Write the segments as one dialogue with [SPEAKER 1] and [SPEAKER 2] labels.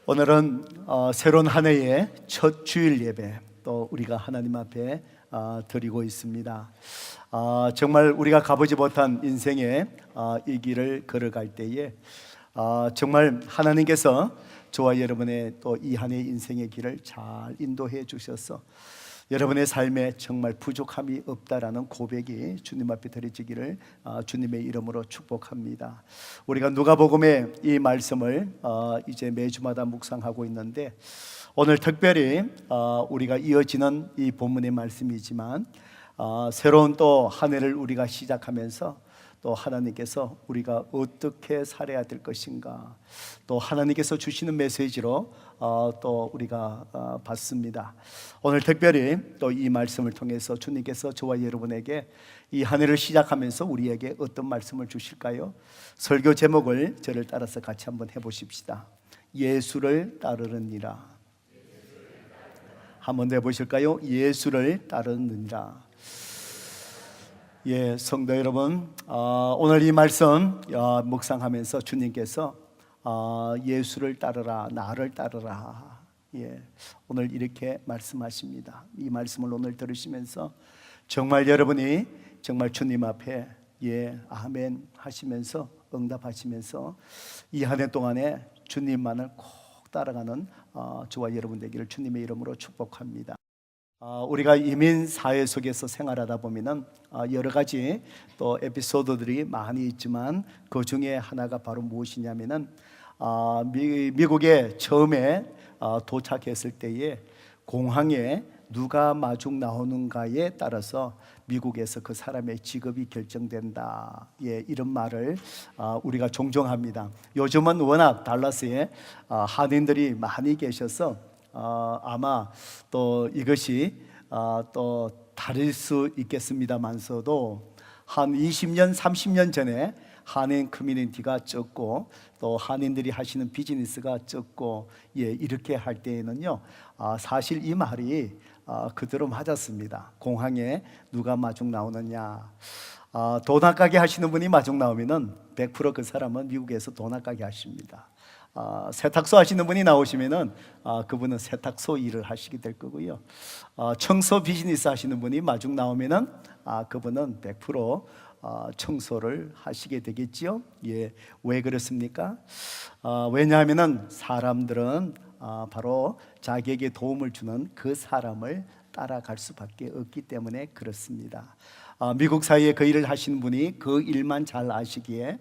[SPEAKER 1] 오늘은 새로운 한 해의 첫 주일 예배 또 우리가 하나님 앞에 드리고 있습니다. 정말 우리가 가보지 못한 인생의 이 길을 걸어갈 때에 정말 하나님께서 저와 여러분의 또 이 한 해의 인생의 길을 잘 인도해 주셔서 여러분의 삶에 정말 부족함이 없다라는 고백이 주님 앞에 드려지기를 주님의 이름으로 축복합니다. 우리가 누가복음의 이 말씀을 이제 매주마다 묵상하고 있는데 오늘 특별히 우리가 이어지는 이 본문의 말씀이지만 새로운 또 한 해를 우리가 시작하면서 또 하나님께서 우리가 어떻게 살아야 될 것인가, 또 하나님께서 주시는 메시지로 또 우리가 받습니다. 오늘 특별히 또 이 말씀을 통해서 주님께서 저와 여러분에게 이 한 해를 시작하면서 우리에게 어떤 말씀을 주실까요? 설교 제목을 저를 따라서 같이 한번 해보십시다. 예수를 따르느니라. 한번 더 해보실까요? 예수를 따르느니라. 예, 성도 여러분, 오늘 이 말씀 묵상하면서 주님께서 예수를 따르라, 나를 따르라. 예, 오늘 이렇게 말씀하십니다. 이 말씀을 오늘 들으시면서 정말 여러분이 정말 주님 앞에 예, 아멘 하시면서 응답하시면서 이 한 해 동안에 주님만을 꼭 따라가는 저와 여러분 되기를 주님의 이름으로 축복합니다. 우리가 이민 사회 속에서 생활하다 보면은 여러 가지 또 에피소드들이 많이 있지만 그 중에 하나가 바로 무엇이냐면은 미국에 처음에 도착했을 때에 공항에 누가 마중 나오는가에 따라서 미국에서 그 사람의 직업이 결정된다. 예, 이런 말을 우리가 종종 합니다. 요즘은 워낙 달라스에 한인들이 많이 계셔서 아마 또 이것이 또 다를 수 있겠습니다만서도 한 20년, 30년 전에 한인 커뮤니티가 적고 또 한인들이 하시는 비즈니스가 적고 예, 이렇게 할 때에는요 사실 이 말이 그대로 맞았습니다. 공항에 누가 마중 나오느냐, 돈 아까게 하시는 분이 마중 나오면은 100% 그 사람은 미국에서 돈 아까게 하십니다. 세탁소 하시는 분이 나오시면은 그분은 세탁소 일을 하시게 될 거고요. 청소 비즈니스 하시는 분이 마중 나오면은 그분은 100% 청소를 하시게 되겠지요. 예, 왜 그렇습니까? 왜냐하면은 사람들은 바로 자기에게 도움을 주는 그 사람을 따라갈 수밖에 없기 때문에 그렇습니다. 미국 사회에 그 일을 하시는 분이 그 일만 잘 아시기에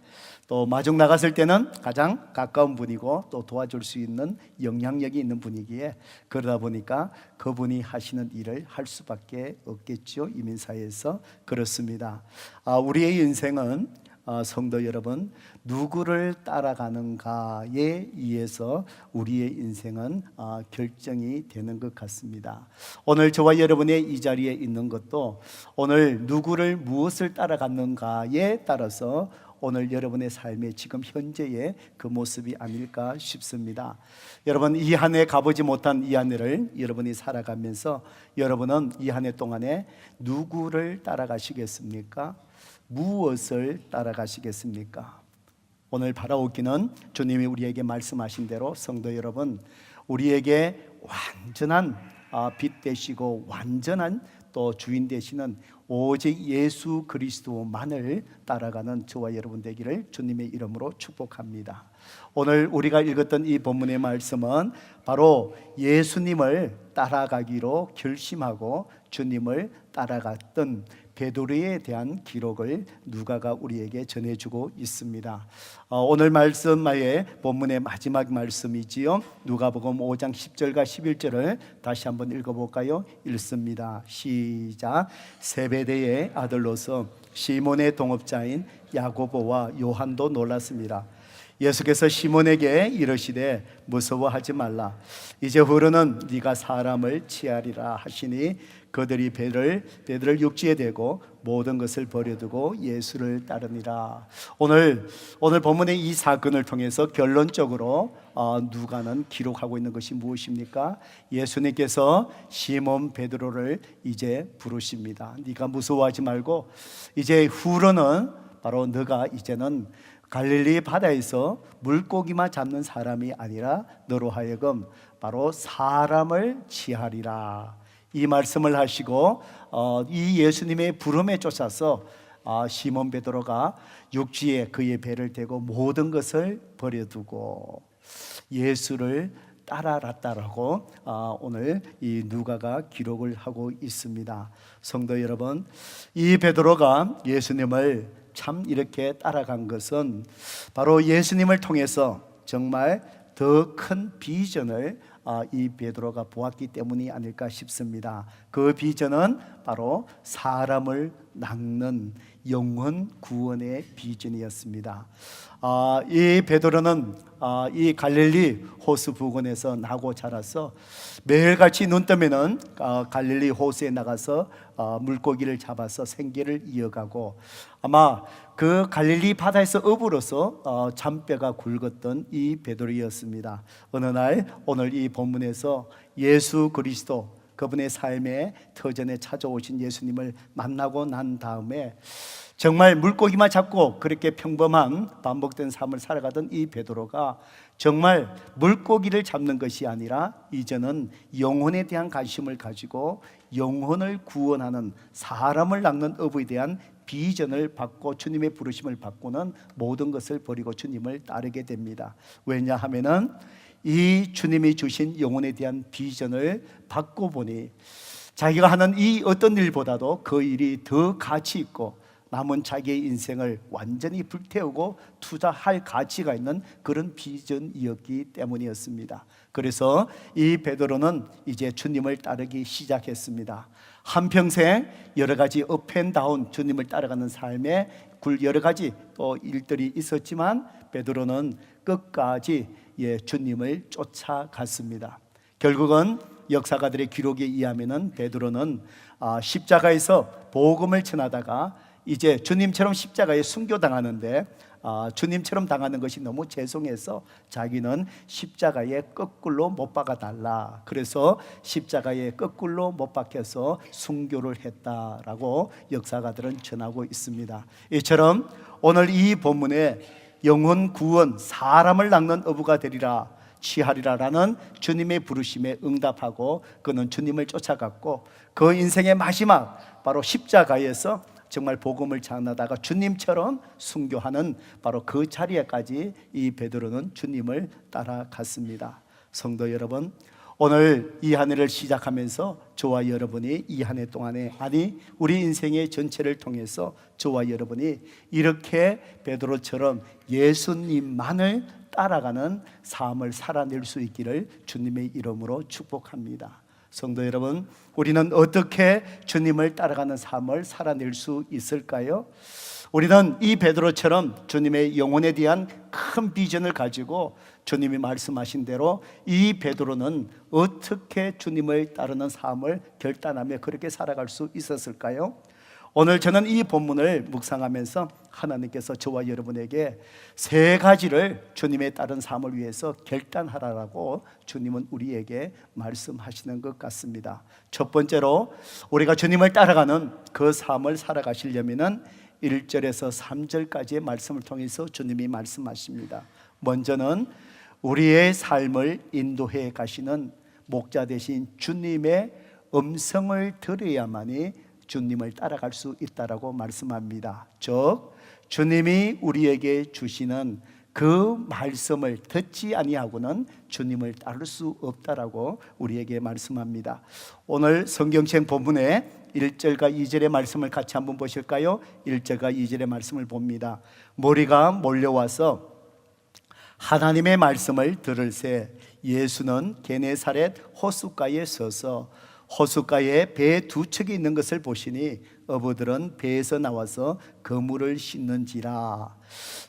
[SPEAKER 1] 또 마중 나갔을 때는 가장 가까운 분이고 또 도와줄 수 있는 영향력이 있는 분이기에 그러다 보니까 그분이 하시는 일을 할 수밖에 없겠죠. 이민사회에서 그렇습니다. 우리의 인생은 성도 여러분, 누구를 따라가는가에 의해서 우리의 인생은 결정이 되는 것 같습니다. 오늘 저와 여러분의 이 자리에 있는 것도 오늘 누구를 무엇을 따라가는가에 따라서 오늘 여러분의 삶의 지금 현재의 그 모습이 아닐까 싶습니다. 여러분, 이 한 해 가보지 못한 이 한 해를 여러분이 살아가면서 여러분은 이 한 해 동안에 누구를 따라가시겠습니까? 무엇을 따라가시겠습니까? 오늘 바라옵기는 주님이 우리에게 말씀하신 대로 성도 여러분, 우리에게 완전한 빛 되시고 완전한 또 주인 되시는 오직 예수 그리스도만을 따라가는 저와 여러분 되기를 주님의 이름으로 축복합니다. 오늘 우리가 읽었던 이 본문의 말씀은 바로 예수님을 따라가기로 결심하고 주님을 따라갔던 베드로에 대한 기록을 누가가 우리에게 전해주고 있습니다. 오늘 말씀의 본문의 마지막 말씀이지요. 누가복음 5장 10절과 11절을 다시 한번 읽어볼까요? 읽습니다. 시작. 세베대의 아들로서 시몬의 동업자인 야고보와 요한도 놀랐습니다. 예수께서 시몬에게 이르시되 무서워하지 말라. 이제 후로는 네가 사람을 취하리라 하시니 그들이 배를 육지에 대고 모든 것을 버려두고 예수를 따르니라. 오늘 본문의 이 사건을 통해서 결론적으로 누가는 기록하고 있는 것이 무엇입니까? 예수님께서 시몬 베드로를 이제 부르십니다. 네가 무서워하지 말고 이제 후로는 바로 너가 이제는 갈릴리 바다에서 물고기만 잡는 사람이 아니라 너로 하여금 바로 사람을 취하리라. 이 말씀을 하시고 이 예수님의 부름에 쫓아서 시몬 베드로가 육지에 그의 배를 대고 모든 것을 버려두고 예수를 따라갔다라고 오늘 이 누가가 기록을 하고 있습니다. 성도 여러분, 이 베드로가 예수님을 참 이렇게 따라간 것은 바로 예수님을 통해서 정말 더 큰 비전을 이 베드로가 보았기 때문이 아닐까 싶습니다. 그 비전은 바로 사람을 낚는 영혼 구원의 비전이었습니다. 이 베드로는 이 갈릴리 호수 부근에서 나고 자라서 매일같이 눈 뜨면은 갈릴리 호수에 나가서 물고기를 잡아서 생계를 이어가고 아마 그 갈릴리 바다에서 어부로서 잔뼈가 굵었던 이 베드로였습니다. 어느 날 오늘 이 본문에서 예수 그리스도 그분의 삶의 터전에 찾아오신 예수님을 만나고 난 다음에 정말 물고기만 잡고 그렇게 평범한 반복된 삶을 살아가던 이 베드로가 정말 물고기를 잡는 것이 아니라 이제는 영혼에 대한 관심을 가지고 영혼을 구원하는 사람을 낚는 업에 대한 비전을 받고 주님의 부르심을 받고는 모든 것을 버리고 주님을 따르게 됩니다. 왜냐하면은 이 주님이 주신 영혼에 대한 비전을 받고 보니 자기가 하는 이 어떤 일보다도 그 일이 더 가치 있고 남은 자기의 인생을 완전히 불태우고 투자할 가치가 있는 그런 비전이었기 때문이었습니다. 그래서 이 베드로는 이제 주님을 따르기 시작했습니다. 한평생 여러 가지 업앤다운 주님을 따라가는 삶에 여러 가지 또 일들이 있었지만 베드로는 끝까지 주님을 쫓아갔습니다. 결국은 역사가들의 기록에 의하면 베드로는 십자가에서 복음을 전하다가 이제 주님처럼 십자가에 순교당하는데 주님처럼 당하는 것이 너무 죄송해서 자기는 십자가에 거꾸로 못 박아달라, 그래서 십자가에 거꾸로 못 박혀서 순교를 했다라고 역사가들은 전하고 있습니다. 이처럼 오늘 이 본문에 영혼 구원, 사람을 낚는 어부가 되리라, 취하리라라는 주님의 부르심에 응답하고 그는 주님을 쫓아갔고 그 인생의 마지막 바로 십자가에서 정말 복음을 전하다가 주님처럼 순교하는 바로 그 자리에까지 이 베드로는 주님을 따라갔습니다. 성도 여러분, 오늘 이 한 해를 시작하면서 저와 여러분이 이 한 해 동안에, 아니 우리 인생의 전체를 통해서 저와 여러분이 이렇게 베드로처럼 예수님만을 따라가는 삶을 살아낼 수 있기를 주님의 이름으로 축복합니다. 성도 여러분, 우리는 어떻게 주님을 따라가는 삶을 살아낼 수 있을까요? 우리는 이 베드로처럼 주님의 영혼에 대한 큰 비전을 가지고 주님이 말씀하신 대로 이 베드로는 어떻게 주님을 따르는 삶을 결단하며 그렇게 살아갈 수 있었을까요? 오늘 저는 이 본문을 묵상하면서 하나님께서 저와 여러분에게 세 가지를 주님에 따른 삶을 위해서 결단하라고 주님은 우리에게 말씀하시는 것 같습니다. 첫 번째로 우리가 주님을 따라가는 그 삶을 살아가시려면 1절에서 3절까지의 말씀을 통해서 주님이 말씀하십니다. 먼저는 우리의 삶을 인도해 가시는 목자 되신 주님의 음성을 들어야만이 주님을 따라갈 수 있다라고 말씀합니다. 즉 주님이 우리에게 주시는 그 말씀을 듣지 아니하고는 주님을 따를 수 없다라고 우리에게 말씀합니다. 오늘 성경책 본문에 1절과 2절의 말씀을 같이 한번 보실까요? 1절과 2절의 말씀을 봅니다. 무리가 몰려와서 하나님의 말씀을 들을새 예수는 게네사렛 호숫가에 서서 호숫가에 배 두 척이 있는 것을 보시니 어부들은 배에서 나와서 그물을 씻는지라.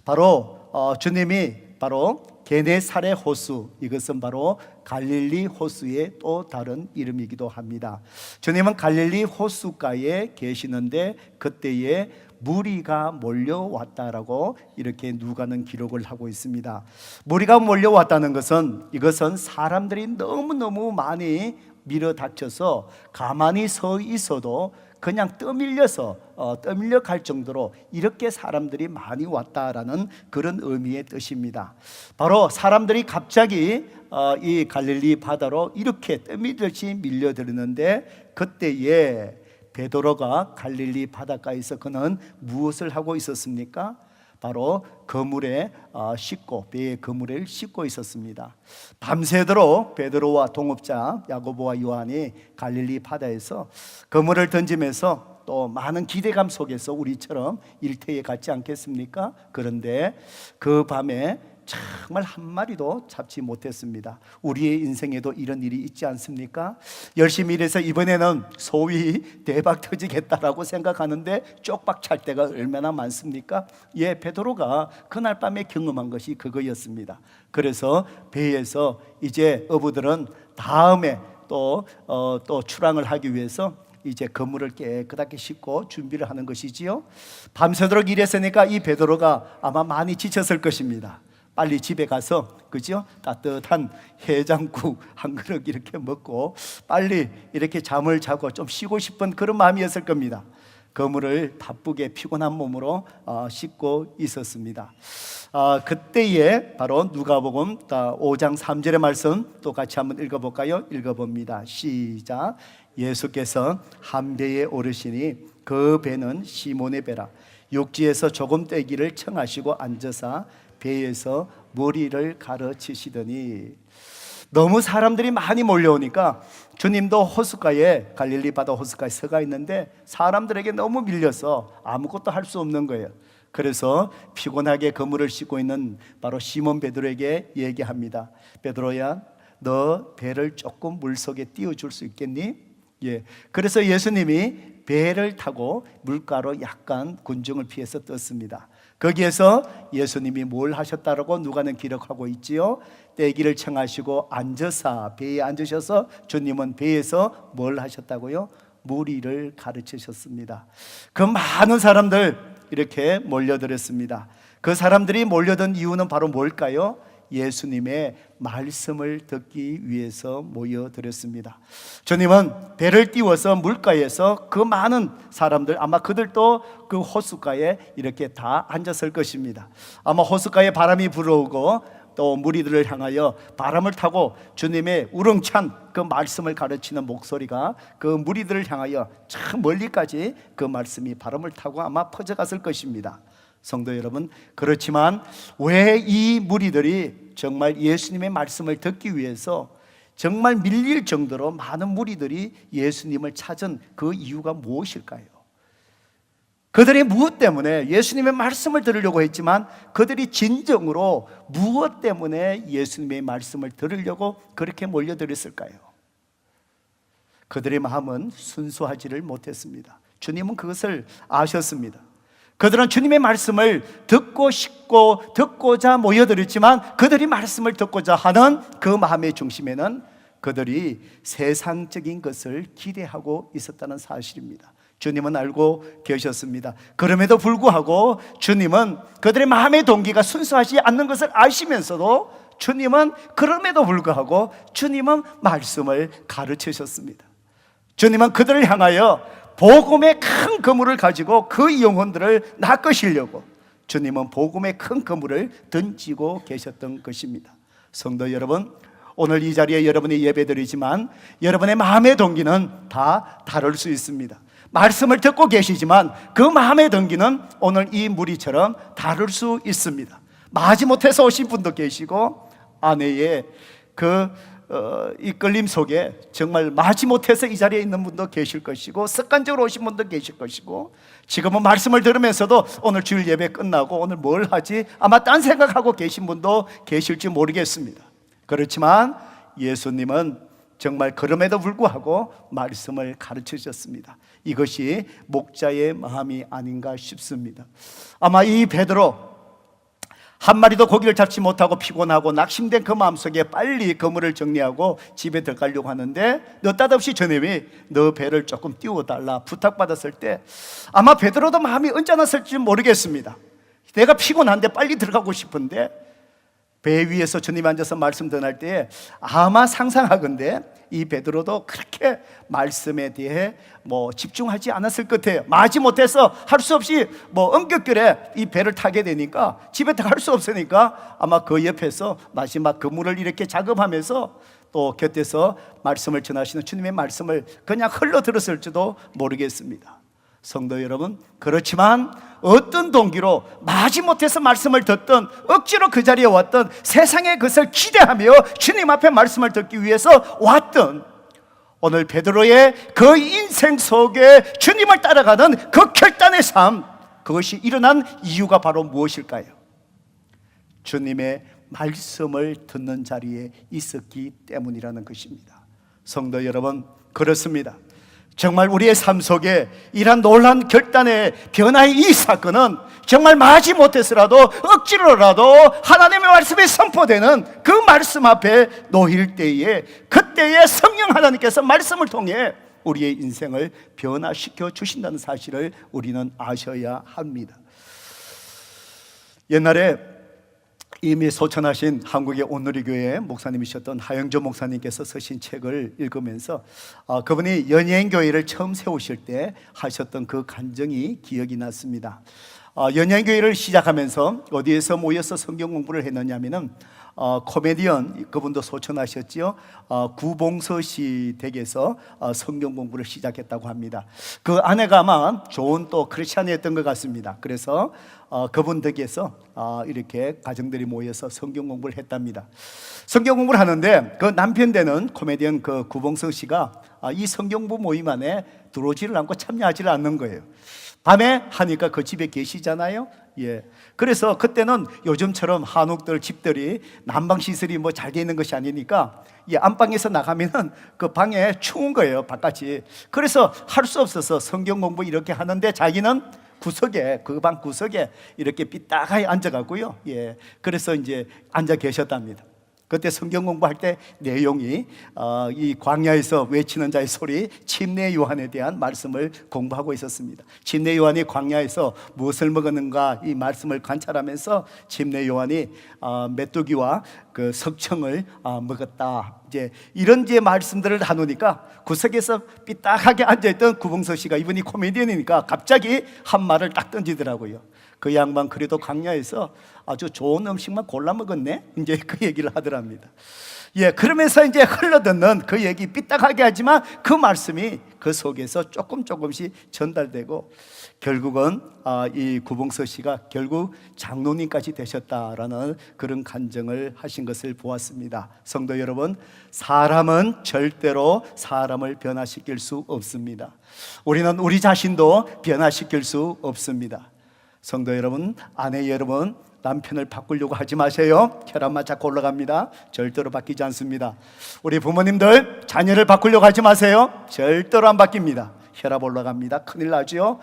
[SPEAKER 1] 바로 주님이 바로 게네사렛 호수, 이것은 바로 갈릴리 호수의 또 다른 이름이기도 합니다. 주님은 갈릴리 호숫가에 계시는데 그때에 무리가 몰려왔다라고 이렇게 누가는 기록을 하고 있습니다. 무리가 몰려왔다는 것은 이것은 사람들이 너무너무 많이 밀어닥쳐서 가만히 서 있어도 그냥 떠밀려 갈 정도로 이렇게 사람들이 많이 왔다라는 그런 의미의 뜻입니다. 바로 사람들이 갑자기 이 갈릴리 바다로 이렇게 떠밀듯이 밀려들었는데, 그때에 베드로가 갈릴리 바닷가에서 그는 무엇을 하고 있었습니까? 바로 그물에 배의 그물을 씻고 있었습니다. 밤새도록 베드로와 동업자 야고보와 요한이 갈릴리 바다에서 그물을 던지면서 또 많은 기대감 속에서 우리처럼 일터에 갔지 않겠습니까? 그런데 그 밤에 정말 한 마리도 잡지 못했습니다. 우리의 인생에도 이런 일이 있지 않습니까? 열심히 일해서 이번에는 소위 대박 터지겠다라고 생각하는데 쪽박 찰 때가 얼마나 많습니까? 베드로가 그날 밤에 경험한 것이 그거였습니다. 그래서 배에서 이제 어부들은 다음에 또 출항을 하기 위해서 이제 그물을 깨끗하게 씻고 준비를 하는 것이지요. 밤새도록 일했으니까 이 베드로가 아마 많이 지쳤을 것입니다. 빨리 집에 가서, 그죠? 따뜻한 해장국 한 그릇 이렇게 먹고 빨리 이렇게 잠을 자고 좀 쉬고 싶은 그런 마음이었을 겁니다. 그물을 바쁘게 피곤한 몸으로 씻고 있었습니다. 그때에 바로 누가복음 5장 3절의 말씀 또 같이 한번 읽어볼까요? 읽어봅니다. 시작. 예수께서 한 배에 오르시니 그 배는 시몬의 배라. 육지에서 조금 떼기를 청하시고 앉으사 배에서 머리를 가르치시더니, 너무 사람들이 많이 몰려오니까 주님도 호숫가에, 갈릴리 바다 호숫가에 서가 있는데 사람들에게 너무 밀려서 아무것도 할 수 없는 거예요. 그래서 피곤하게 그물을 씻고 있는 바로 시몬 베드로에게 얘기합니다. 베드로야, 너 배를 조금 물속에 띄워줄 수 있겠니? 그래서 예수님이 배를 타고 물가로 약간 군중을 피해서 떴습니다. 거기에서 예수님이 뭘 하셨다라고 누가는 기록하고 있지요. 떼기를 청하시고 앉으사, 배에 앉으셔서 주님은 배에서 뭘 하셨다고요? 무리를 가르치셨습니다. 그 많은 사람들 이렇게 몰려들었습니다. 그 사람들이 몰려든 이유는 바로 뭘까요? 예수님의 말씀을 듣기 위해서 모여들었습니다. 주님은 배를 띄워서 물가에서 그 많은 사람들, 아마 그들도 그 호숫가에 이렇게 다 앉았을 것입니다. 아마 호숫가에 바람이 불어오고 또 무리들을 향하여 바람을 타고 주님의 우렁찬 그 말씀을 가르치는 목소리가 그 무리들을 향하여 참 멀리까지 그 말씀이 바람을 타고 아마 퍼져갔을 것입니다. 성도 여러분, 그렇지만 왜 이 무리들이 정말 예수님의 말씀을 듣기 위해서 정말 밀릴 정도로 많은 무리들이 예수님을 찾은 그 이유가 무엇일까요? 그들이 무엇 때문에 예수님의 말씀을 들으려고 했지만 그들이 진정으로 무엇 때문에 예수님의 말씀을 들으려고 그렇게 몰려들었을까요? 그들의 마음은 순수하지를 못했습니다. 주님은 그것을 아셨습니다. 그들은 주님의 말씀을 듣고 싶고 듣고자 모여들었지만 그들이 말씀을 듣고자 하는 그 마음의 중심에는 그들이 세상적인 것을 기대하고 있었다는 사실입니다. 주님은 알고 계셨습니다. 그럼에도 불구하고 주님은 그들의 마음의 동기가 순수하지 않는 것을 아시면서도 주님은 그럼에도 불구하고 주님은 말씀을 가르치셨습니다. 주님은 그들을 향하여 복음의 큰 그물을 가지고 그 영혼들을 낚으시려고 주님은 복음의 큰 그물을 던지고 계셨던 것입니다. 성도 여러분, 오늘 이 자리에 여러분이 예배드리지만 여러분의 마음의 동기는 다 다를 수 있습니다. 말씀을 듣고 계시지만 그 마음의 동기는 오늘 이 무리처럼 다를 수 있습니다. 마지못해서 오신 분도 계시고 아내의 이끌림 속에 정말 마지못해서 이 자리에 있는 분도 계실 것이고 습관적으로 오신 분도 계실 것이고 지금은 말씀을 들으면서도 오늘 주일 예배 끝나고 오늘 뭘 하지? 아마 딴 생각하고 계신 분도 계실지 모르겠습니다. 그렇지만 예수님은 정말 그럼에도 불구하고 말씀을 가르치셨습니다. 이것이 목자의 마음이 아닌가 싶습니다. 아마 이 베드로 한 마리도 고기를 잡지 못하고 피곤하고 낙심된 그 마음속에 빨리 그물을 정리하고 집에 들어가려고 하는데 느닷없이 주님이 너 배를 조금 띄워달라 부탁받았을 때 아마 베드로도 마음이 언짢았을지 모르겠습니다. 내가 피곤한데 빨리 들어가고 싶은데 배 위에서 주님 앉아서 말씀 전할 때에 아마 상상하건대 이 베드로도 그렇게 말씀에 대해 집중하지 않았을 것 같아요. 마지 못해서 할 수 없이 엄격결에 이 배를 타게 되니까 집에 갈 수 없으니까 아마 그 옆에서 마지막 그물을 이렇게 작업하면서 또 곁에서 말씀을 전하시는 주님의 말씀을 그냥 흘러 들었을지도 모르겠습니다. 성도 여러분, 그렇지만 어떤 동기로 마지못해서 말씀을 듣던, 억지로 그 자리에 왔던, 세상의 것을 기대하며 주님 앞에 말씀을 듣기 위해서 왔던, 오늘 베드로의 그 인생 속에 주님을 따라가는 그 결단의 삶, 그것이 일어난 이유가 바로 무엇일까요? 주님의 말씀을 듣는 자리에 있었기 때문이라는 것입니다. 성도 여러분, 그렇습니다. 정말 우리의 삶 속에 이러한 놀라운 결단의 변화의 이 사건은 정말 마지 못해서라도 억지로라도 하나님의 말씀이 선포되는 그 말씀 앞에 놓일 때에, 그때에 성령 하나님께서 말씀을 통해 우리의 인생을 변화시켜 주신다는 사실을 우리는 아셔야 합니다. 옛날에 이미 소천하신 한국의 온누리교회 목사님이셨던 하영조 목사님께서 쓰신 책을 읽으면서 그분이 연예인교회를 처음 세우실 때 하셨던 그 간증이 기억이 났습니다. 연예인교회를 시작하면서 어디에서 모여서 성경 공부를 했느냐면은 코미디언, 그분도 소천하셨지요. 구봉서 씨 댁에서 성경 공부를 시작했다고 합니다. 그 아내가 아마 좋은 또 크리스찬이었던 것 같습니다. 그래서 그분 댁에서 이렇게 가정들이 모여서 성경 공부를 했답니다. 성경 공부를 하는데 그 남편 되는 코미디언 그 구봉서 씨가 이 성경 공부 모임 안에 들어오지를 않고 참여하지를 않는 거예요. 밤에 하니까 그 집에 계시잖아요. 그래서 그때는 요즘처럼 한옥들 집들이 난방 시설이 잘 돼 있는 것이 아니니까 안방에서 나가면은 그 방에 추운 거예요, 바깥이. 그래서 할 수 없어서 성경 공부 이렇게 하는데 자기는 구석에, 그 방 구석에 이렇게 삐딱하게 앉아가고요. 그래서 이제 앉아 계셨답니다. 그때 성경 공부할 때 내용이 이 광야에서 외치는 자의 소리, 침례 요한에 대한 말씀을 공부하고 있었습니다. 침례 요한이 광야에서 무엇을 먹었는가 이 말씀을 관찰하면서 침례 요한이 메뚜기와 그 석청을 먹었다, 이제 이런 말씀들을 나누니까 구석에서 삐딱하게 앉아있던 구봉서 씨가, 이분이 코미디언이니까 갑자기 한 말을 딱 던지더라고요. 그 양반 그래도 광야에서 아주 좋은 음식만 골라 먹었네, 이제 그 얘기를 하더랍니다. 그러면서 이제 흘러듣는 그 얘기, 삐딱하게 하지만 그 말씀이 그 속에서 조금씩 전달되고 결국은 이 구봉서 씨가 결국 장로님까지 되셨다라는 그런 간증을 하신 것을 보았습니다. 성도 여러분, 사람은 절대로 사람을 변화시킬 수 없습니다. 우리는 우리 자신도 변화시킬 수 없습니다. 성도 여러분, 아내 여러분, 남편을 바꾸려고 하지 마세요. 혈압만 자꾸 올라갑니다. 절대로 바뀌지 않습니다. 우리 부모님들, 자녀를 바꾸려고 하지 마세요. 절대로 안 바뀝니다. 혈압 올라갑니다. 큰일 나죠.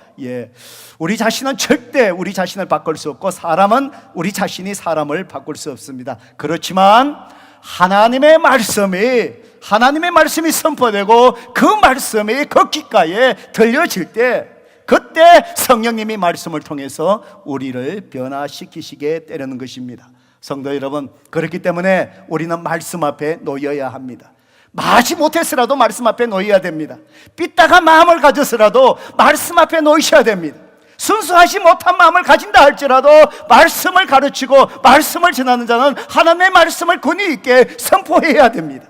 [SPEAKER 1] 우리 자신은 절대 우리 자신을 바꿀 수 없고, 사람은 우리 자신이 사람을 바꿀 수 없습니다. 그렇지만 하나님의 말씀이 선포되고 그 말씀이 그 귓가에 들려질 때, 그때 성령님이 말씀을 통해서 우리를 변화시키시게 되는 것입니다. 성도 여러분, 그렇기 때문에 우리는 말씀 앞에 놓여야 합니다. 마지 못해서라도 말씀 앞에 놓여야 됩니다. 삐딱한 마음을 가져서라도 말씀 앞에 놓이셔야 됩니다. 순수하지 못한 마음을 가진다 할지라도 말씀을 가르치고 말씀을 전하는 자는 하나님의 말씀을 권위 있게 선포해야 됩니다.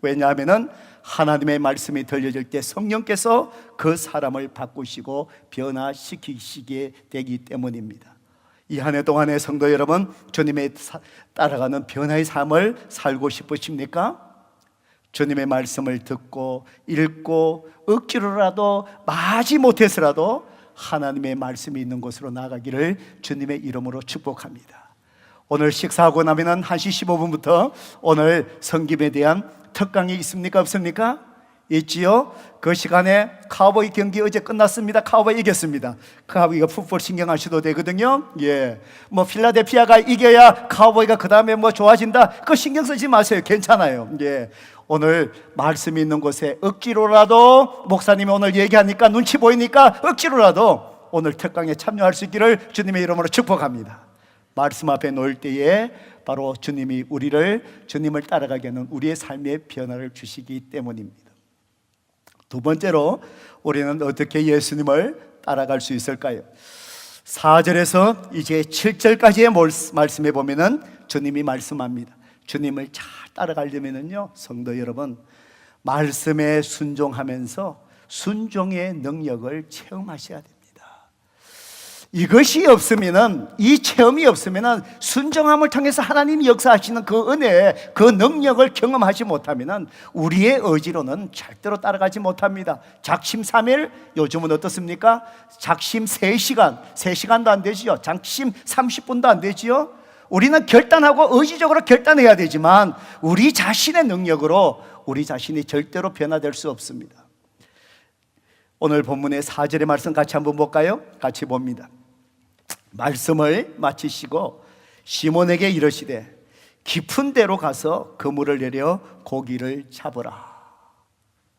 [SPEAKER 1] 왜냐하면 하나님의 말씀이 들려질 때 성령께서 그 사람을 바꾸시고 변화시키시게 되기 때문입니다. 이 한 해 동안의 성도 여러분, 주님의 따라가는 변화의 삶을 살고 싶으십니까? 주님의 말씀을 듣고 읽고 억지로라도 마지 못해서라도 하나님의 말씀이 있는 곳으로 나가기를 주님의 이름으로 축복합니다. 오늘 식사하고 나면 1시 15분부터 오늘 성김에 대한 특강이 있습니까? 없습니까? 있지요. 그 시간에 카우보이 경기 어제 끝났습니다. 카우보이 이겼습니다. 카우보이가 풋볼 신경하셔도 되거든요. 필라델피아가 이겨야 카우보이가 그 다음에 좋아진다, 그거 신경 쓰지 마세요. 괜찮아요. 오늘 말씀이 있는 곳에 억지로라도, 목사님이 오늘 얘기하니까 눈치 보이니까 억지로라도 오늘 특강에 참여할 수 있기를 주님의 이름으로 축복합니다. 말씀 앞에 놓일 때에 바로 주님이 우리를 주님을 따라가게 하는 우리의 삶의 변화를 주시기 때문입니다. 두 번째로 우리는 어떻게 예수님을 따라갈 수 있을까요? 4절에서 이제 7절까지의 말씀에 보면은 주님이 말씀합니다. 주님을 잘 따라가려면은요, 성도 여러분, 말씀에 순종하면서 순종의 능력을 체험하셔야 됩니다. 이것이 없으면은, 이 체험이 없으면은, 순종함을 통해서 하나님이 역사하시는 그 은혜, 그 능력을 경험하지 못하면은 우리의 의지로는 절대로 따라가지 못합니다. 작심 3일, 요즘은 어떻습니까? 작심 3시간도 안 되지요. 작심 30분도 안 되지요. 우리는 결단하고 의지적으로 결단해야 되지만 우리 자신의 능력으로 우리 자신이 절대로 변화될 수 없습니다. 오늘 본문의 4절의 말씀 같이 한번 볼까요? 같이 봅니다. 말씀을 마치시고 시몬에게 이르시되 깊은 데로 가서 그물을 내려 고기를 잡으라.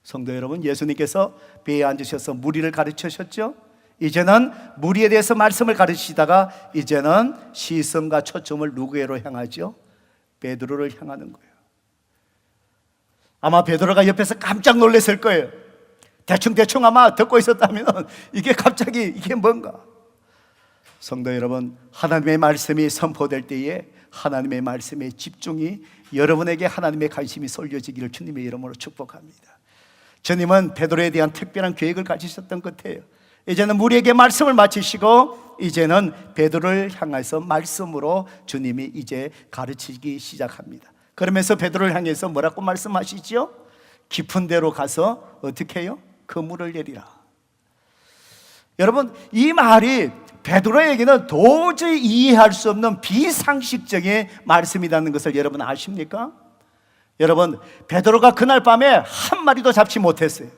[SPEAKER 1] 성도 여러분, 예수님께서 배에 앉으셔서 무리를 가르치셨죠? 이제는 무리에 대해서 말씀을 가르치시다가 이제는 시선과 초점을 누구에로 향하죠? 베드로를 향하는 거예요. 아마 베드로가 옆에서 깜짝 놀랐을 거예요. 대충 아마 듣고 있었다면 이게 갑자기 이게 뭔가. 성도 여러분, 하나님의 말씀이 선포될 때에 하나님의 말씀에 집중이, 여러분에게 하나님의 관심이 쏠려지기를 주님의 이름으로 축복합니다. 주님은 베드로에 대한 특별한 계획을 가지셨던 것 같아요. 이제는 우리에게 말씀을 마치시고 이제는 베드로를 향해서 말씀으로 주님이 이제 가르치기 시작합니다. 그러면서 베드로를 향해서 뭐라고 말씀하시죠? 깊은 데로 가서 어떻게 해요? 그물을 내리라. 여러분, 이 말이 베드로에게는 도저히 이해할 수 없는 비상식적인 말씀이라는 것을 여러분 아십니까? 여러분, 베드로가 그날 밤에 한 마리도 잡지 못했어요.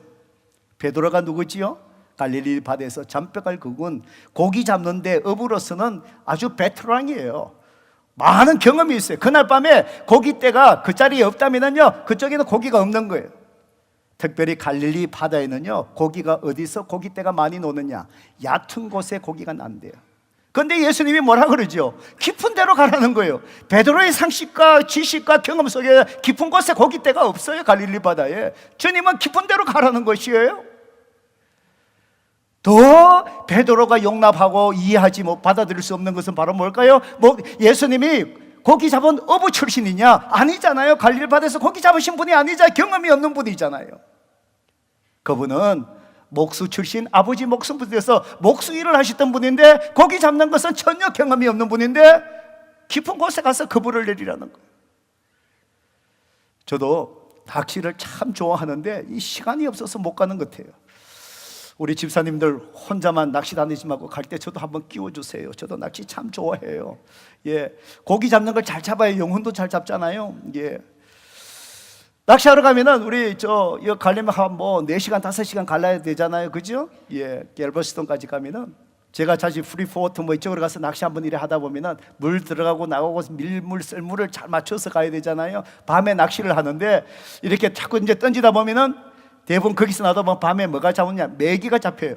[SPEAKER 1] 베드로가 누구지요? 갈릴리 바다에서 잔뼈를 긋은 고기 잡는데 업으로서는 아주 베테랑이에요. 많은 경험이 있어요. 그날 밤에 고기떼가 그 자리에 없다면요, 그쪽에는 고기가 없는 거예요. 특별히 갈릴리 바다에는요, 고기가 어디서 고기떼가 많이 노느냐? 얕은 곳에 고기가 난대요. 그런데 예수님이 뭐라 그러죠? 깊은 데로 가라는 거예요. 베드로의 상식과 지식과 경험 속에 깊은 곳에 고기떼가 없어요. 갈릴리 바다에. 주님은 깊은 데로 가라는 것이에요. 더 베드로가 용납하고 이해하지 못, 받아들일 수 없는 것은 바로 뭘까요? 예수님이 고기 잡은 어부 출신이냐? 아니잖아요. 갈릴리 바다에서 고기 잡으신 분이 아니잖아요. 경험이 없는 분이잖아요. 그분은 목수 출신, 아버지 목수분에서 목수 일을 하셨던 분인데 고기 잡는 것은 전혀 경험이 없는 분인데 깊은 곳에 가서 그물을 내리라는 거예요. 저도 낚시를 참 좋아하는데 이 시간이 없어서 못 가는 것 같아요. 우리 집사님들 혼자만 낚시 다니지 말고 갈 때 저도 한번 끼워주세요. 저도 낚시 참 좋아해요. 예, 고기 잡는 걸 잘 잡아야 영혼도 잘 잡잖아요. 예, 낚시하러 가면은 우리 이거 가려면 한 4시간 5시간 갈라야 되잖아요, 그죠? 예, 갤버스톤까지 가면은 제가 자주 프리포트 이쪽으로 가서 낚시 한번 이래 하다 보면은 물 들어가고 나가고 밀물 썰물을 잘 맞춰서 가야 되잖아요. 밤에 낚시를 하는데 이렇게 자꾸 이제 던지다 보면은 대부분 거기서 나다 보면 밤에 뭐가 잡느냐? 메기가 잡혀요.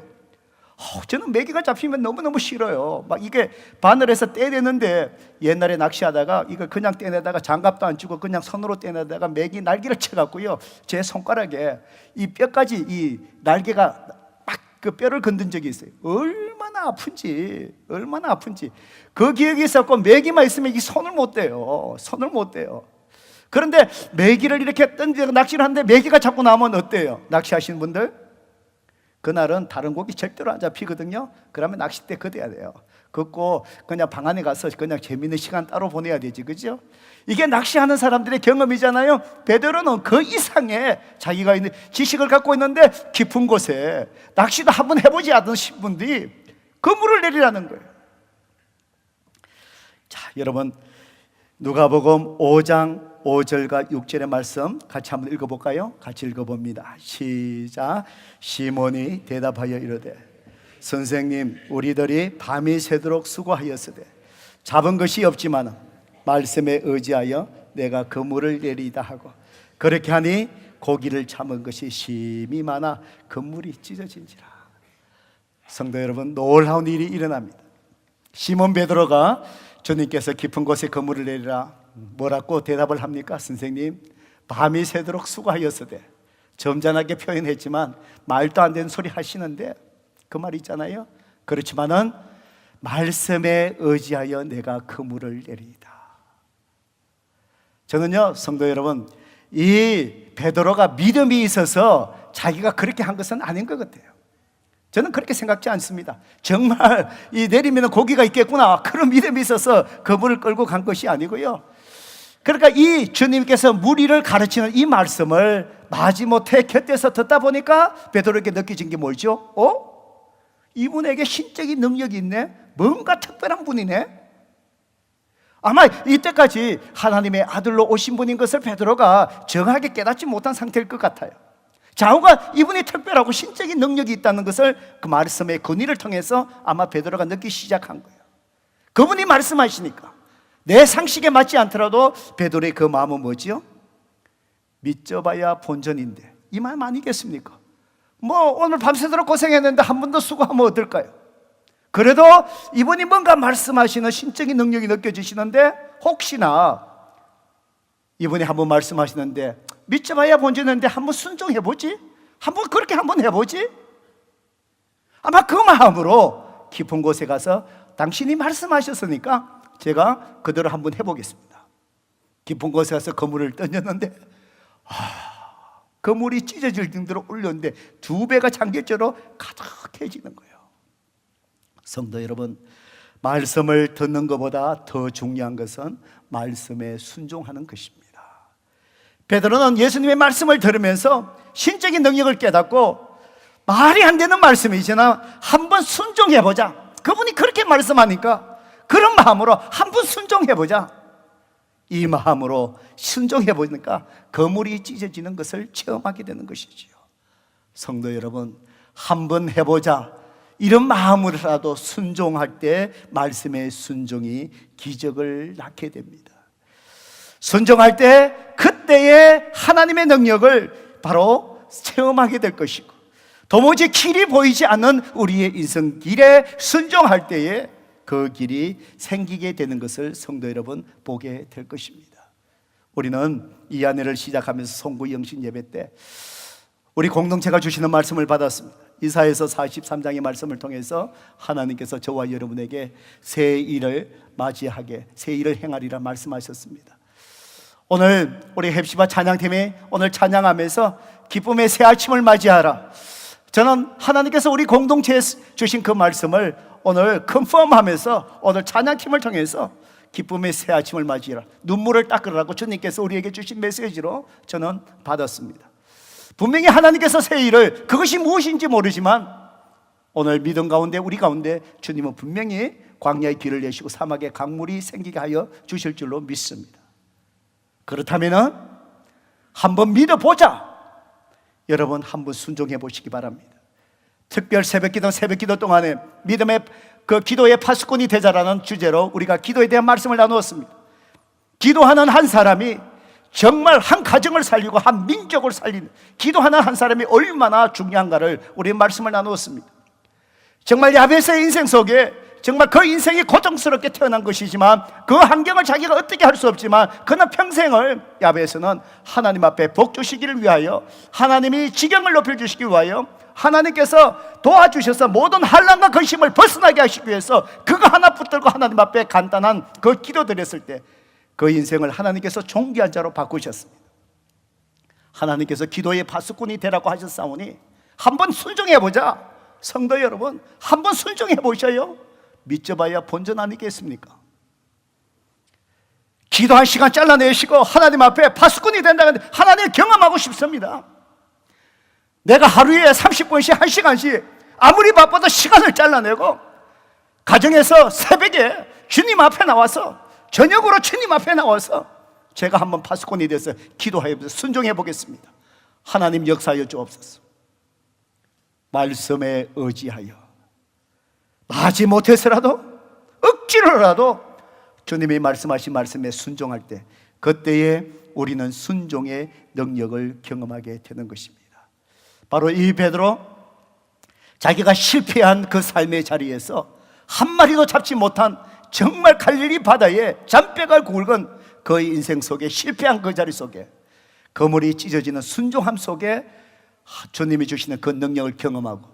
[SPEAKER 1] 저는 메기가 잡히면 너무너무 싫어요. 막 이게 바늘에서 떼내는데 옛날에 낚시하다가 이거 그냥 떼내다가 장갑도 안 주고 그냥 손으로 떼내다가 메기 날개를 쳐갖고요, 제 손가락에 이 뼈까지 이 날개가 막 그 뼈를 건든 적이 있어요. 얼마나 아픈지 그 기억이 있었고, 메기만 있으면 이 손을 못 떼요. 그런데 메기를 이렇게 던지고 낚시를 하는데 메기가 자꾸 나오면 어때요? 낚시하시는 분들, 그날은 다른 고기 절대로 안 잡히거든요. 그러면 낚싯대 걷어야 돼요. 걷고 그냥 방 안에 가서 그냥 재밌는 시간 따로 보내야 되지, 그죠? 이게 낚시하는 사람들의 경험이잖아요. 베드로는 그 이상의 자기가 있는 지식을 갖고 있는데 깊은 곳에 낚시도 한번 해보지 않으신 분들이 그물을 내리라는 거예요. 자, 여러분, 누가복음 5장 5절과 6절의 말씀 같이 한번 읽어볼까요? 같이 읽어봅니다. 시작. 시몬이 대답하여 이르되 선생님, 우리들이 밤이 새도록 수고하였으되 잡은 것이 없지만 말씀에 의지하여 내가 그물을 내리다 하고, 그렇게 하니 고기를 잡은 것이 심히 많아 그물이 찢어진지라. 성도 여러분, 놀라운 일이 일어납니다. 시몬 베드로가 주님께서 깊은 곳에 그물을 내리라 뭐라고 대답을 합니까? 선생님, 밤이 새도록 수고하였으되, 점잖하게 표현했지만 말도 안 되는 소리 하시는데 그 말 있잖아요. 그렇지만은 말씀에 의지하여 내가 그물을 내리이다. 저는요, 성도 여러분, 이 베드로가 믿음이 있어서 자기가 그렇게 한 것은 아닌 것 같아요. 저는 그렇게 생각지 않습니다. 정말 이 내리면 고기가 있겠구나, 그런 믿음이 있어서 그물을 끌고 간 것이 아니고요. 그러니까 이 주님께서 무리를 가르치는 이 말씀을 마지못해 곁에서 듣다 보니까 베드로에게 느껴진 게 뭐죠? 이분에게 신적인 능력이 있네? 뭔가 특별한 분이네? 아마 이때까지 하나님의 아들로 오신 분인 것을 베드로가 정확하게 깨닫지 못한 상태일 것 같아요. 자우가 이분이 특별하고 신적인 능력이 있다는 것을 그 말씀의 근위를 통해서 아마 베드로가 느끼기 시작한 거예요. 그분이 말씀하시니까 내 상식에 맞지 않더라도 베드로의 그 마음은 뭐지요? 믿져봐야 본전인데, 이 마음 아니겠습니까? 오늘 밤새도록 고생했는데 한 번 더 수고하면 어떨까요? 그래도 이분이 뭔가 말씀하시는 신적인 능력이 느껴지시는데, 혹시나 이분이 한번 말씀하시는데 믿져봐야 본전인데 한번 순종해보지? 한번 그렇게 한번 해보지? 아마 그 마음으로 깊은 곳에 가서 당신이 말씀하셨으니까 제가 그대로 한번 해보겠습니다. 깊은 곳에 가서 그물을 던졌는데 그물이 찢어질 정도로 올렸는데 2배가 잠길처럼 가득해지는 거예요. 성도 여러분, 말씀을 듣는 것보다 더 중요한 것은 말씀에 순종하는 것입니다. 베드로는 예수님의 말씀을 들으면서 신적인 능력을 깨닫고 말이 안 되는 말씀이지만 한번 순종해보자, 그분이 그렇게 말씀하니까 그런 마음으로 한번 순종해보자, 이 마음으로 순종해보니까 그물이 찢어지는 것을 체험하게 되는 것이지요. 성도 여러분, 한번 해보자, 이런 마음으로라도 순종할 때 말씀의 순종이 기적을 낳게 됩니다. 순종할 때 그때의 하나님의 능력을 바로 체험하게 될 것이고, 도무지 길이 보이지 않는 우리의 인생 길에 순종할 때에 그 길이 생기게 되는 것을 성도 여러분 보게 될 것입니다. 우리는 이 안에를 시작하면서 송구 영신 예배 때 우리 공동체가 주시는 말씀을 받았습니다. 이사야서 43장의 말씀을 통해서 하나님께서 저와 여러분에게 새 일을 맞이하게, 새 일을 행하리라 말씀하셨습니다. 오늘 우리 헵시바 찬양팀이 오늘 찬양하면서 기쁨의 새 아침을 맞이하라, 저는 하나님께서 우리 공동체에 주신 그 말씀을 오늘 컨펌하면서 오늘 찬양팀을 통해서 기쁨의 새 아침을 맞이하라, 눈물을 닦으라고 주님께서 우리에게 주신 메시지로 저는 받았습니다. 분명히 하나님께서 새 일을, 그것이 무엇인지 모르지만 오늘 믿음 가운데 우리 가운데 주님은 분명히 광야의 길을 내시고 사막에 강물이 생기게 하여 주실 줄로 믿습니다. 그렇다면 한번 믿어보자. 여러분 한번 순종해 보시기 바랍니다. 특별 새벽기도 동안에 믿음의 그 기도의 파수꾼이 되자라는 주제로 우리가 기도에 대한 말씀을 나누었습니다. 기도하는 한 사람이 정말 한 가정을 살리고 한 민족을 살리는, 기도하는 한 사람이 얼마나 중요한가를 우리 말씀을 나누었습니다. 정말 야베스의 인생 속에 정말 그 인생이 고통스럽게 태어난 것이지만 그 환경을 자기가 어떻게 할 수 없지만 그는 평생을 야베스는 하나님 앞에 복 주시기를 위하여, 하나님이 지경을 높여주시기 위하여, 하나님께서 도와주셔서 모든 환난과 근심을 벗어나게 하시기 위해서 그거 하나 붙들고 하나님 앞에 간단한 그 기도드렸을 때 그 인생을 하나님께서 존귀한 자로 바꾸셨습니다. 하나님께서 기도의 파수꾼이 되라고 하셨사오니 한번 순종해보자. 성도 여러분, 한번 순종해보셔요. 믿져봐야 본전 아니겠습니까? 기도한 시간 잘라내시고 하나님 앞에 파수꾼이 된다는데 하나님 경험하고 싶습니다. 내가 하루에 30분씩 1시간씩 아무리 바빠도 시간을 잘라내고 가정에서 새벽에 주님 앞에 나와서, 저녁으로 주님 앞에 나와서 제가 한번 파수꾼이 돼서 기도하면서 순종해 보겠습니다. 하나님 역사하여 주옵소서. 말씀에 의지하여 하지 못해서라도 억지로라도 주님이 말씀하신 말씀에 순종할 때, 그때에 우리는 순종의 능력을 경험하게 되는 것입니다. 바로 이 베드로, 자기가 실패한 그 삶의 자리에서 한 마리도 잡지 못한 정말 갈릴리 바다에 잔뼈가 굵은 그의 인생 속에, 실패한 그 자리 속에, 거물이 찢어지는 순종함 속에 주님이 주시는 그 능력을 경험하고,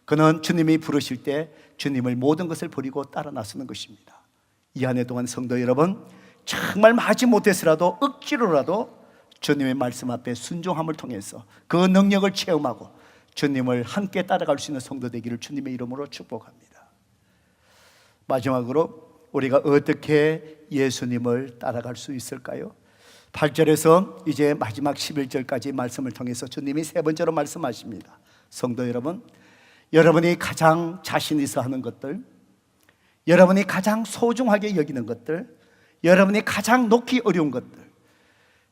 [SPEAKER 1] 그는 주님이 부르실 때 주님을 모든 것을 버리고 따라 나서는 것입니다. 이 한 해 동안 성도 여러분, 정말 하지 못해서라도 억지로라도 주님의 말씀 앞에 순종함을 통해서 그 능력을 체험하고 주님을 함께 따라갈 수 있는 성도 되기를 주님의 이름으로 축복합니다. 마지막으로 우리가 어떻게 예수님을 따라갈 수 있을까요? 8절에서 이제 마지막 11절까지 말씀을 통해서 주님이 세 번째로 말씀하십니다. 성도 여러분, 여러분이 가장 자신 있어 하는 것들, 여러분이 가장 소중하게 여기는 것들, 여러분이 가장 놓기 어려운 것들,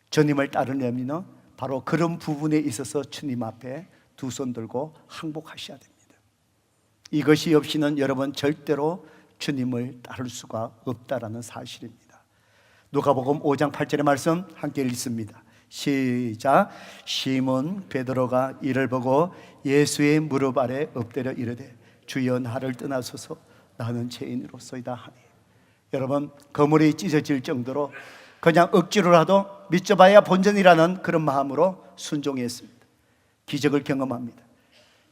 [SPEAKER 1] 주님을 따르려면 바로 그런 부분에 있어서 주님 앞에 두 손 들고 항복하셔야 됩니다. 이것이 없이는 여러분 절대로 주님을 따를 수가 없다라는 사실입니다. 누가복음 5장 8절의 말씀 함께 읽습니다. 시작. 시몬 베드로가 이를 보고 예수의 무릎 아래 엎드려 이르되 주여 나를 떠나소서 나는 죄인으로소이다 하니. 여러분, 거물이 찢어질 정도로 그냥 억지로라도 믿져봐야 본전이라는 그런 마음으로 순종했습니다. 기적을 경험합니다.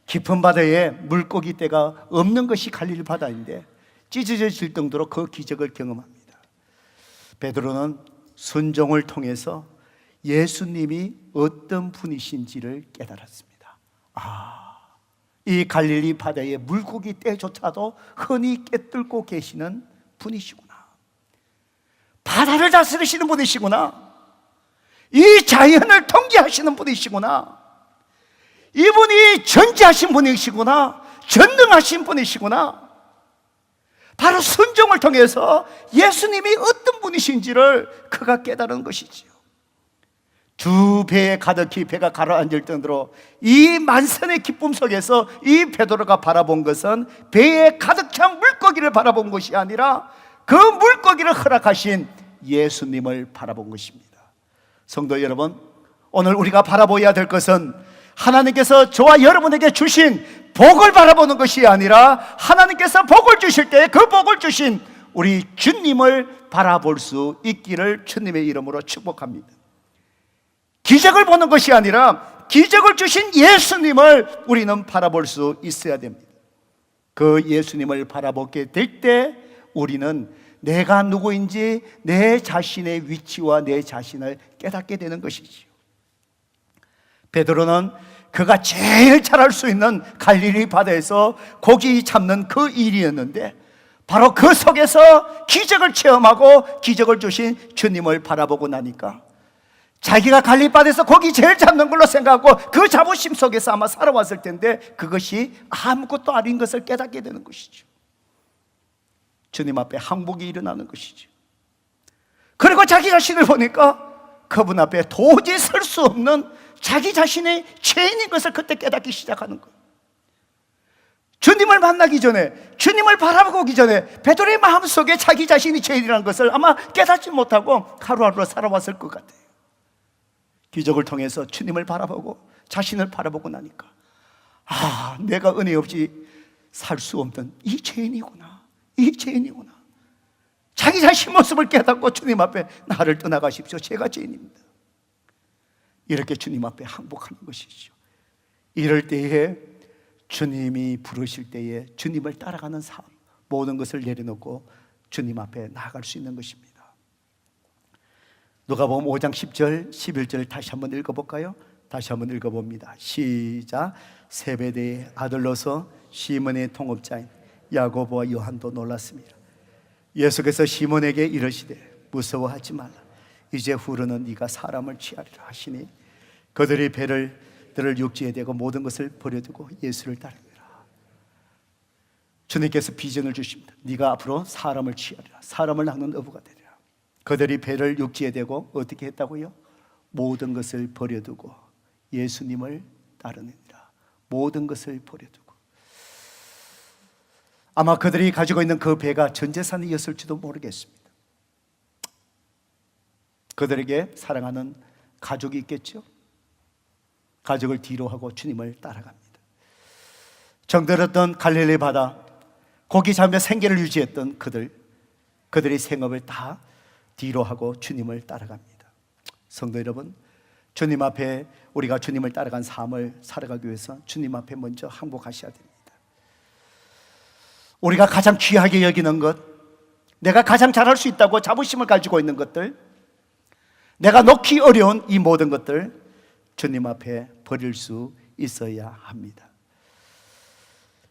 [SPEAKER 1] 깊은 바다에 물고기 떼가 없는 것이 갈릴리 바다인데 찢어질 정도로 그 기적을 경험합니다. 베드로는 순종을 통해서 예수님이 어떤 분이신지를 깨달았습니다. 이 갈릴리 바다의 물고기 떼조차도 흔히 깨뚫고 계시는 분이시구나. 바다를 다스리시는 분이시구나. 이 자연을 통제하시는 분이시구나. 이분이 전지하신 분이시구나. 전능하신 분이시구나. 바로 순종을 통해서 예수님이 어떤 분이신지를 그가 깨달은 것이지요. 두 배에 가득히 배가 가라앉을 정도로 이 만선의 기쁨 속에서 이 베드로가 바라본 것은 배에 가득 찬 물고기를 바라본 것이 아니라 그 물고기를 허락하신 예수님을 바라본 것입니다. 성도 여러분, 오늘 우리가 바라보아야 될 것은 하나님께서 저와 여러분에게 주신 복을 바라보는 것이 아니라 하나님께서 복을 주실 때 그 복을 주신 우리 주님을 바라볼 수 있기를 주님의 이름으로 축복합니다. 기적을 보는 것이 아니라 기적을 주신 예수님을 우리는 바라볼 수 있어야 됩니다. 그 예수님을 바라보게 될 때 우리는 내가 누구인지 내 자신의 위치와 내 자신을 깨닫게 되는 것이지요. 베드로는 그가 제일 잘할 수 있는 갈릴리 바다에서 고기 잡는 그 일이었는데 바로 그 속에서 기적을 체험하고 기적을 주신 주님을 바라보고 나니까 자기가 갈릴리 바다에서 고기 제일 잡는 걸로 생각하고 그 자부심 속에서 아마 살아왔을 텐데 그것이 아무것도 아닌 것을 깨닫게 되는 것이죠. 주님 앞에 항복이 일어나는 것이죠. 그리고 자기 자신을 보니까 그분 앞에 도저히 설 수 없는 자기 자신의 죄인인 것을 그때 깨닫기 시작하는 거예요. 주님을 만나기 전에, 주님을 바라보기 전에 베드로의 마음속에 자기 자신이 죄인이라는 것을 아마 깨닫지 못하고 하루하루 살아왔을 것 같아요. 기적을 통해서 주님을 바라보고 자신을 바라보고 나니까 내가 은혜 없이 살 수 없는 이 죄인이구나, 이 죄인이구나. 자기 자신 모습을 깨닫고 주님 앞에 나를 떠나가십시오, 제가 죄인입니다. 이렇게 주님 앞에 항복하는 것이죠. 이럴 때에 주님이 부르실 때에 주님을 따라가는 삶, 모든 것을 내려놓고 주님 앞에 나아갈 수 있는 것입니다. 누가복음 5장 10절, 11절 다시 한번 읽어볼까요? 다시 한번 읽어봅니다. 시작. 세베대의 아들로서 시몬의 동업자인 야고보와 요한도 놀랐습니다. 예수께서 시몬에게 이르시되 무서워하지 말라. 이제 후로는 네가 사람을 취하리라 하시니 그들이 들을 육지에 대고 모든 것을 버려두고 예수를 따르니라. 주님께서 비전을 주십니다. 네가 앞으로 사람을 취하리라. 사람을 낚는 어부가 되리라. 그들이 배를 육지에 대고 어떻게 했다고요? 모든 것을 버려두고 예수님을 따르니라. 모든 것을 버려두고. 아마 그들이 가지고 있는 그 배가 전 재산이었을지도 모르겠습니다. 그들에게 사랑하는 가족이 있겠죠. 가족을 뒤로 하고 주님을 따라갑니다. 정들었던 갈릴리 바다, 고기 잡으며 생계를 유지했던 그들의 생업을 다 뒤로 하고 주님을 따라갑니다. 성도 여러분, 주님 앞에 우리가 주님을 따라간 삶을 살아가기 위해서 주님 앞에 먼저 항복하셔야 됩니다. 우리가 가장 귀하게 여기는 것, 내가 가장 잘할 수 있다고 자부심을 가지고 있는 것들, 내가 놓기 어려운 이 모든 것들 주님 앞에 버릴 수 있어야 합니다.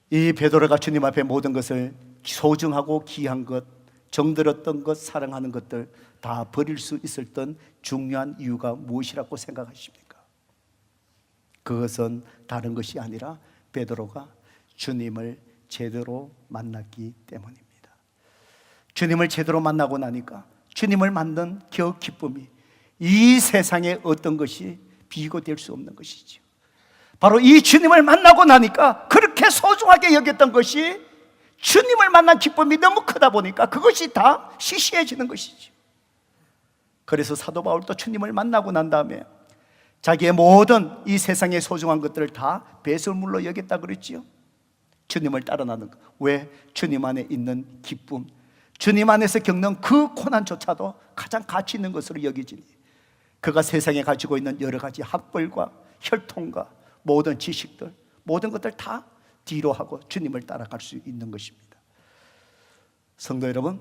[SPEAKER 1] 이 베드로가 주님 앞에 모든 것을 소중하고 귀한 것, 정들었던 것, 사랑하는 것들 다 버릴 수 있었던 중요한 이유가 무엇이라고 생각하십니까? 그것은 다른 것이 아니라 베드로가 주님을 제대로 만났기 때문입니다. 주님을 제대로 만나고 나니까 주님을 만난 그 기쁨이 이 세상에 어떤 것이 비교될 수 없는 것이죠. 바로 이 주님을 만나고 나니까 그렇게 소중하게 여겼던 것이 주님을 만난 기쁨이 너무 크다 보니까 그것이 다 시시해지는 것이죠. 그래서 사도 바울도 주님을 만나고 난 다음에 자기의 모든 이 세상의 소중한 것들을 다 배설물로 여겼다 그랬지요. 주님을 따라 나는 것. 왜? 주님 안에 있는 기쁨, 주님 안에서 겪는 그 고난조차도 가장 가치 있는 것으로 여기지니 그가 세상에 가지고 있는 여러 가지 학벌과 혈통과 모든 지식들, 모든 것들 다 뒤로 하고 주님을 따라갈 수 있는 것입니다. 성도 여러분,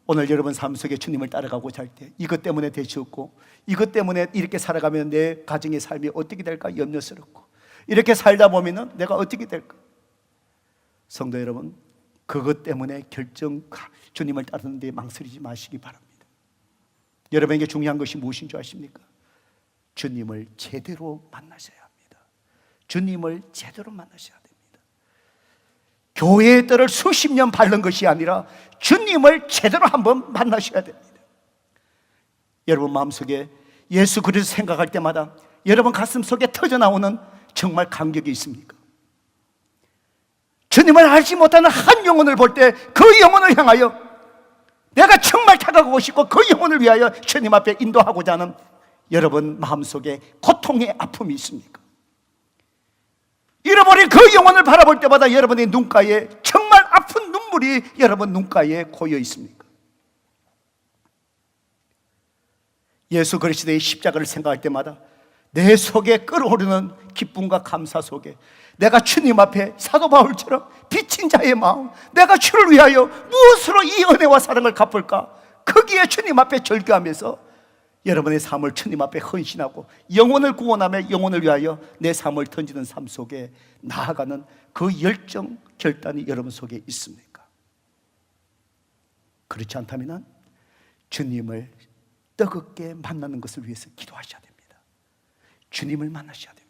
[SPEAKER 1] 오늘 여러분 삶 속에 주님을 따라가고자 할 때 이것 때문에 대치없고 이것 때문에 이렇게 살아가면 내 가정의 삶이 어떻게 될까 염려스럽고 이렇게 살다 보면 내가 어떻게 될까? 성도 여러분, 그것 때문에 주님을 따르는 데 망설이지 마시기 바랍니다. 여러분에게 중요한 것이 무엇인 줄 아십니까? 주님을 제대로 만나셔야 합니다. 주님을 제대로 만나셔야 됩니다. 교회의 뜰을 수십 년 밟는 것이 아니라 주님을 제대로 한번 만나셔야 됩니다. 여러분 마음속에 예수 그리스도 생각할 때마다 여러분 가슴 속에 터져나오는 정말 감격이 있습니까? 주님을 알지 못하는 한 영혼을 볼 때 그 영혼을 향하여 내가 정말 다가가고 싶고 그 영혼을 위하여 주님 앞에 인도하고자 하는 여러분 마음속에 고통의 아픔이 있습니까? 잃어버린 그 영혼을 바라볼 때마다 여러분의 눈가에 정말 아픈 눈물이 여러분 눈가에 고여 있습니까? 예수 그리스도의 십자가를 생각할 때마다 내 속에 끓어오르는 기쁨과 감사 속에 내가 주님 앞에 사도 바울처럼 비친 자의 마음, 내가 주를 위하여 무엇으로 이 은혜와 사랑을 갚을까? 거기에 주님 앞에 절규하면서 여러분의 삶을 주님 앞에 헌신하고 영혼을 구원하며 영혼을 위하여 내 삶을 던지는 삶 속에 나아가는 그 열정, 결단이 여러분 속에 있습니까? 그렇지 않다면 주님을 뜨겁게 만나는 것을 위해서 기도하셔야 됩니다. 주님을 만나셔야 됩니다.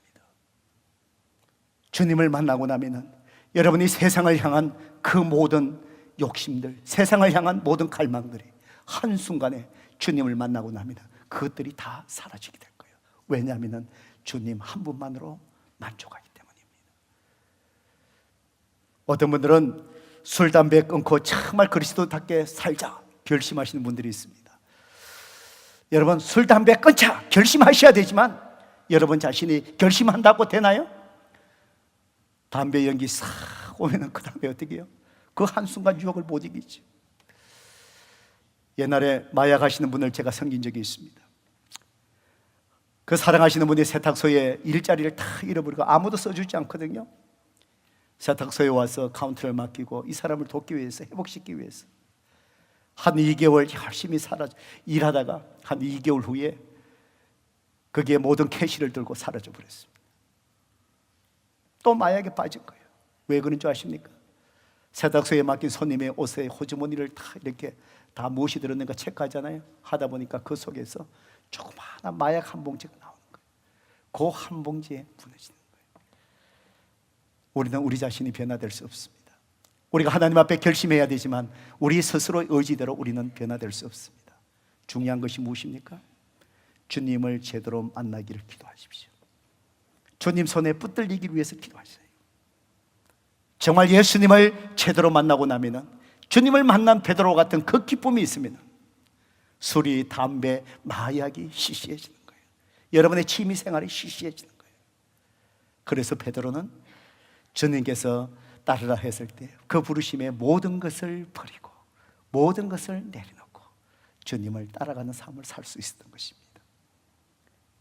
[SPEAKER 1] 주님을 만나고 나면 여러분이 세상을 향한 그 모든 욕심들, 세상을 향한 모든 갈망들이 한순간에 주님을 만나고 나면 그것들이 다 사라지게 될 거예요. 왜냐하면 주님 한 분만으로 만족하기 때문입니다. 어떤 분들은 술, 담배 끊고 정말 그리스도답게 살자 결심하시는 분들이 있습니다. 여러분 술, 담배 끊자 결심하셔야 되지만 여러분 자신이 결심한다고 되나요? 담배 연기 싹 오면 그 다음에 어떻게 해요? 그 한순간 유혹을 못 이기죠. 옛날에 마약 하시는 분을 제가 섬긴 적이 있습니다. 그 사랑하시는 분이 세탁소에 일자리를 다 잃어버리고 아무도 써주지 않거든요. 세탁소에 와서 카운터를 맡기고 이 사람을 돕기 위해서, 회복시키기 위해서 한 2개월 열심히 일하다가 한 2개월 후에 거기에 모든 캐시를 들고 사라져 버렸습니다. 또 마약에 빠진 거예요. 왜 그런 줄 아십니까? 세탁소에 맡긴 손님의 옷에 호주머니를 다 이렇게 다 무엇이 들었는가 체크하잖아요. 하다 보니까 그 속에서 조그마한 마약 한 봉지가 나오는 거예요. 그 한 봉지에 무너지는 거예요. 우리는 우리 자신이 변화될 수 없습니다. 우리가 하나님 앞에 결심해야 되지만 우리 스스로의 의지대로 우리는 변화될 수 없습니다. 중요한 것이 무엇입니까? 주님을 제대로 만나기를 기도하십시오. 주님 손에 붙들리기 위해서 기도하세요. 정말 예수님을 제대로 만나고 나면 주님을 만난 베드로 같은 그 기쁨이 있으면 술이, 담배, 마약이 시시해지는 거예요. 여러분의 취미 생활이 시시해지는 거예요. 그래서 베드로는 주님께서 따르라 했을 때 그 부르심에 모든 것을 버리고 모든 것을 내려놓고 주님을 따라가는 삶을 살 수 있었던 것입니다.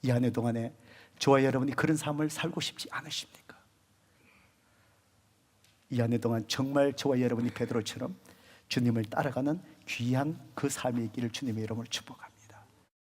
[SPEAKER 1] 이 한 해 동안에 저와 여러분이 그런 삶을 살고 싶지 않으십니까? 이 한 해 동안 정말 저와 여러분이 베드로처럼 주님을 따라가는 귀한 그 삶이 있기를 주님의 이름으로 축복합니다.